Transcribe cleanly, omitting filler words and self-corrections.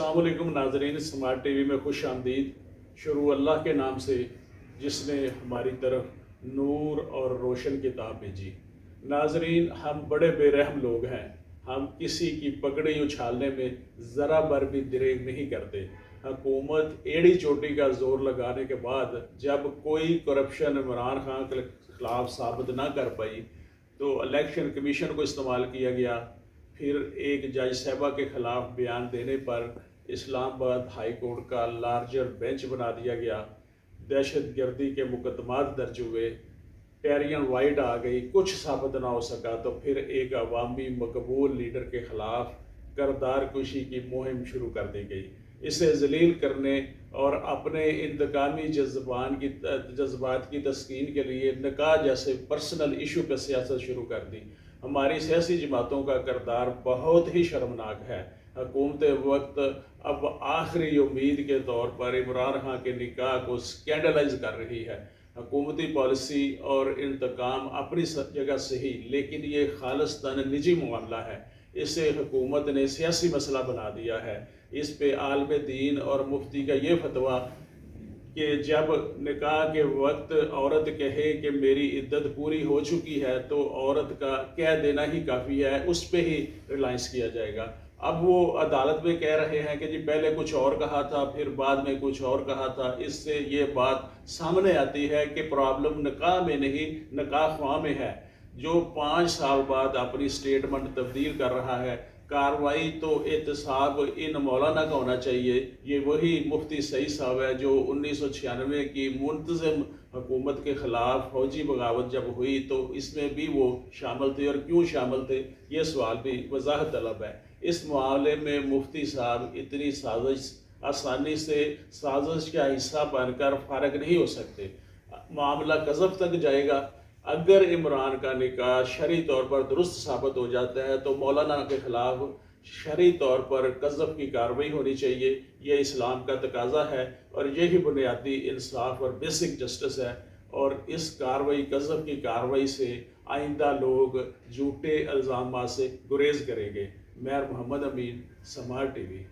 अस्सलाम वालेकुम नाजरीन, स्मार्ट टीवी में खुश आमदीद। शुरू अल्लाह के नाम से जिसने हमारी तरफ नूर और रोशन किताब भेजी। नाजरीन, हम बड़े बेरहम लोग हैं। हम किसी की पगड़ी उछालने में ज़रा भर भी दरेग नहीं करते। हुकूमत एड़ी चोटी का जोर लगाने के बाद जब कोई करप्शन इमरान खान के खिलाफ साबित ना कर पाई तो इलेक्शन कमीशन को इस्तेमाल किया गया। फिर एक जज साहबा के ख़िलाफ़ बयान देने पर इस्लामाबाद हाई कोर्ट का लार्जर बेंच बना दिया गया। दहशत गर्दी के मुकदमात दर्ज हुए, टेरियन वाइड आ गई, कुछ साबित ना हो सका तो फिर एक अवामी मकबूल लीडर के ख़िलाफ़ करदार कुशी की मुहिम शुरू कर दी गई। इसे जलील करने और अपने इंतकामी जज्बात की तस्कीन के लिए निकाह जैसे पर्सनल इशू पर सियासत शुरू कर दी। हमारी सियासी जमातों का किरदार बहुत ही शर्मनाक है। हुकूमत वक्त अब आखिरी उम्मीद के तौर पर इमरान खान के निकाह को स्कैंडलाइज कर रही है। हुकूमती पॉलिसी और इंतकाम अपनी जगह सही, लेकिन ये खालिस्तान निजी मामला है। इसे हुकूमत ने सियासी मसला बना दिया है। इस पे आलम दीन और मुफ्ती का ये फतवा कि जब निकाह के वक्त औरत कहे कि मेरी इद्दत पूरी हो चुकी है तो औरत का कह देना ही काफ़ी है, उस पे ही रिलायंस किया जाएगा। अब वो अदालत में कह रहे हैं कि जी पहले कुछ और कहा था, फिर बाद में कुछ और कहा था। इससे ये बात सामने आती है कि प्रॉब्लम निकाह में नहीं, निकाह ख्वाह में है। जो 5 साल बाद अपनी स्टेटमेंट तब्दील कर रहा है, कार्रवाई तो एहतसाब इन मौलाना का होना चाहिए। ये वही मुफ्ती सईद साहब है जो 1996 की मुंतज़िम हुकूमत के ख़िलाफ़ फौजी बगावत जब हुई तो इसमें भी वो शामिल थे, और क्यों शामिल थे ये सवाल भी वजाहत तलब है। इस मामले में मुफ्ती साहब इतनी साजिश आसानी से साजिश का हिस्सा बनकर फारग नहीं हो सकते। मामला कज़ब तक जाएगा। अगर इमरान का निकाह शरई तौर पर दुरुस्त साबित हो जाता है तो मौलाना के ख़िलाफ़ शरई तौर पर कज़ब की कार्रवाई होनी चाहिए। यह इस्लाम का तकाजा है और यही बुनियादी इंसाफ और बेसिक जस्टिस है। और इस कार्रवाई, कज़ब की कार्रवाई से आइंदा लोग झूठे इल्ज़ामात से गुरेज करेंगे। मैं मोहम्मद अमीन, स्मार्ट टीवी।